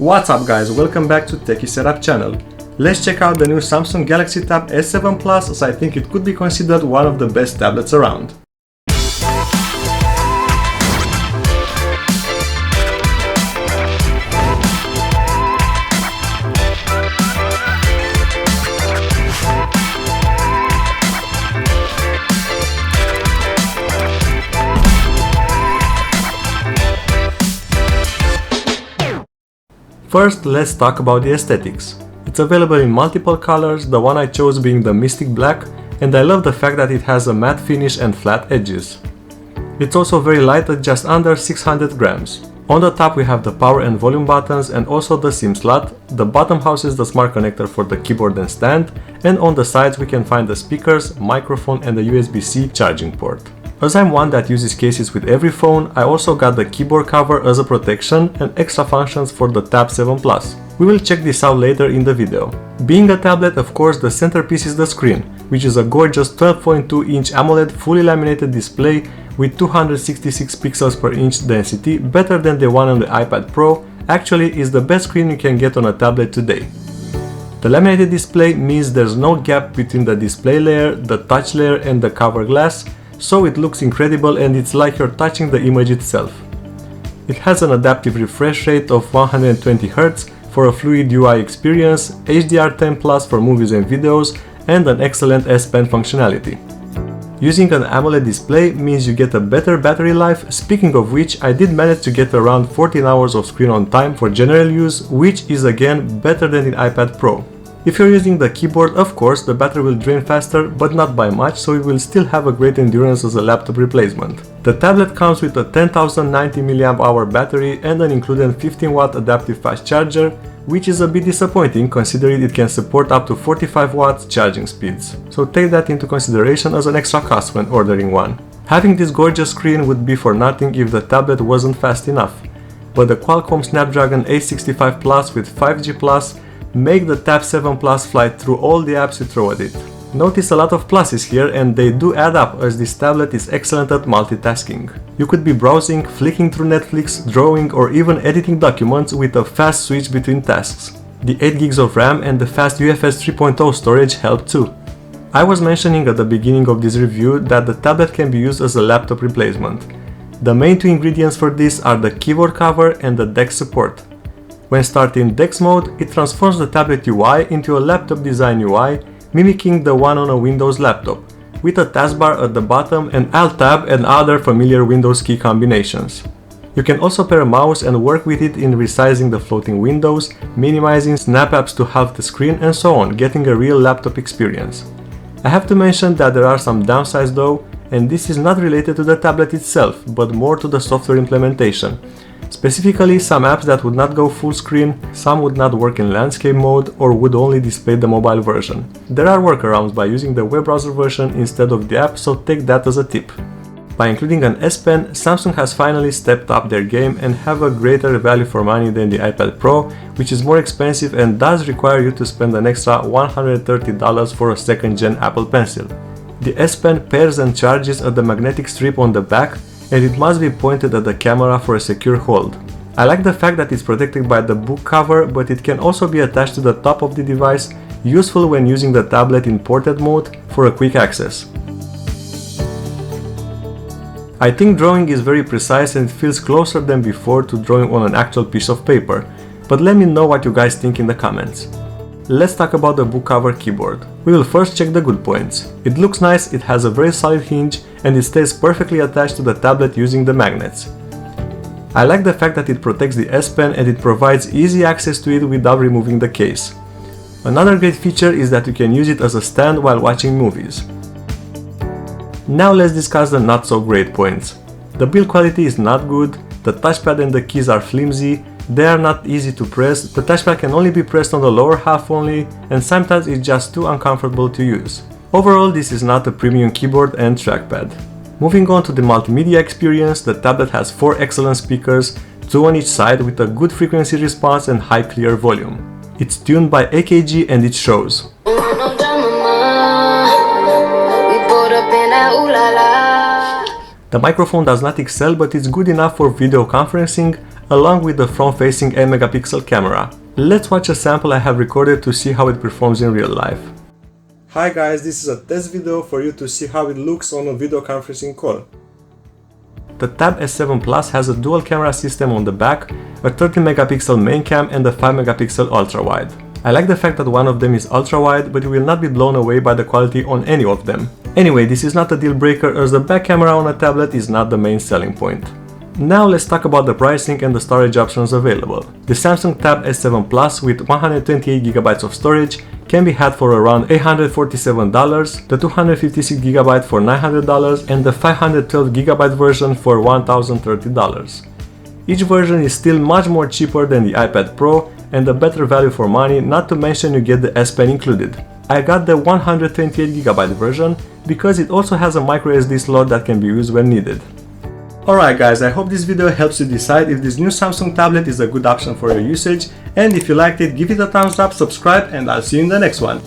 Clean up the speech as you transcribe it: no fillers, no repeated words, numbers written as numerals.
What's up guys, welcome back to TechieSetup channel. Let's check out the new Samsung Galaxy Tab S7 Plus, as I think it could be considered one of the best tablets around. First, let's talk about the aesthetics. It's available in multiple colors, the one I chose being the Mystic Black, and I love the fact that it has a matte finish and flat edges. It's also very light at just under 600 grams. On the top we have the power and volume buttons and also the SIM slot. The bottom houses the smart connector for the keyboard and stand, and on the sides we can find the speakers, microphone and the USB-C charging port. As I'm one that uses cases with every phone, I also got the keyboard cover as a protection and extra functions for the Tab 7 Plus. We will check this out later in the video. Being a tablet, of course, the centerpiece is the screen, which is a gorgeous 12.2-inch AMOLED fully laminated display with 266 pixels per inch density, better than the one on the iPad Pro. Actually, is the best screen you can get on a tablet today. The laminated display means there's no gap between the display layer, the touch layer and the cover glass, so it looks incredible and it's like you're touching the image itself. It has an adaptive refresh rate of 120 Hz for a fluid UI experience, HDR10 Plus for movies and videos, and an excellent S Pen functionality. Using an AMOLED display means you get a better battery life, speaking of which I did manage to get around 14 hours of screen on time for general use, which is again better than in iPad Pro. If you're using the keyboard, of course, the battery will drain faster, but not by much, so it will still have a great endurance as a laptop replacement. The tablet comes with a 10,090 mAh battery and an included 15W adaptive fast charger, which is a bit disappointing considering it can support up to 45W charging speeds. So take that into consideration as an extra cost when ordering one. Having this gorgeous screen would be for nothing if the tablet wasn't fast enough. But the Qualcomm Snapdragon 865 Plus with 5G Plus make the Tab 7 Plus fly through all the apps you throw at it. Notice a lot of pluses here, and they do add up as this tablet is excellent at multitasking. You could be browsing, flicking through Netflix, drawing or even editing documents with a fast switch between tasks. The 8GB of RAM and the fast UFS 3.0 storage help too. I was mentioning at the beginning of this review that the tablet can be used as a laptop replacement. The main two ingredients for this are the keyboard cover and the DeX support. When starting DeX mode, it transforms the tablet UI into a laptop design UI, mimicking the one on a Windows laptop, with a taskbar at the bottom and Alt-Tab and other familiar Windows key combinations. You can also pair a mouse and work with it in resizing the floating windows, minimizing snap apps to half the screen and so on, getting a real laptop experience. I have to mention that there are some downsides though, and this is not related to the tablet itself, but more to the software implementation. Specifically, some apps that would not go full screen, some would not work in landscape mode or would only display the mobile version. There are workarounds by using the web browser version instead of the app, so take that as a tip. By including an S Pen, Samsung has finally stepped up their game and have a greater value for money than the iPad Pro, which is more expensive and does require you to spend an extra $130 for a second-gen Apple Pencil. The S Pen pairs and charges at the magnetic strip on the back, and it must be pointed at the camera for a secure hold. I like the fact that it's protected by the book cover, but it can also be attached to the top of the device, useful when using the tablet in portrait mode for a quick access. I think drawing is very precise and it feels closer than before to drawing on an actual piece of paper, but let me know what you guys think in the comments. Let's talk about the book cover keyboard. We will first check the good points. It looks nice, it has a very solid hinge, and it stays perfectly attached to the tablet using the magnets. I like the fact that it protects the S Pen and it provides easy access to it without removing the case. Another great feature is that you can use it as a stand while watching movies. Now let's discuss the not so great points. The build quality is not good, the touchpad and the keys are flimsy, they are not easy to press, the touchpad can only be pressed on the lower half only, and sometimes it's just too uncomfortable to use. Overall, this is not a premium keyboard and trackpad. Moving on to the multimedia experience, the tablet has 4 excellent speakers, 2 on each side with a good frequency response and high clear volume. It's tuned by AKG and it shows. The microphone does not excel, but it's good enough for video conferencing, along with the front-facing 8 megapixel camera. Let's watch a sample I have recorded to see how it performs in real life. Hi guys, this is a test video for you to see how it looks on a video conferencing call. The Tab S7 Plus has a dual camera system on the back, a 13 megapixel main cam and a 5 megapixel ultra-wide. I like the fact that one of them is ultra-wide, but you will not be blown away by the quality on any of them. Anyway, this is not a deal breaker as the back camera on a tablet is not the main selling point. Now let's talk about the pricing and the storage options available. The Samsung Tab S7 Plus with 128GB of storage can be had for around $847, the 256GB for $900 and the 512GB version for $1,030. Each version is still much more cheaper than the iPad Pro and a better value for money, not to mention you get the S Pen included. I got the 128GB version because it also has a microSD slot that can be used when needed. Alright guys, I hope this video helps you decide if this new Samsung tablet is a good option for your usage, and if you liked it, give it a thumbs up, subscribe, and I'll see you in the next one.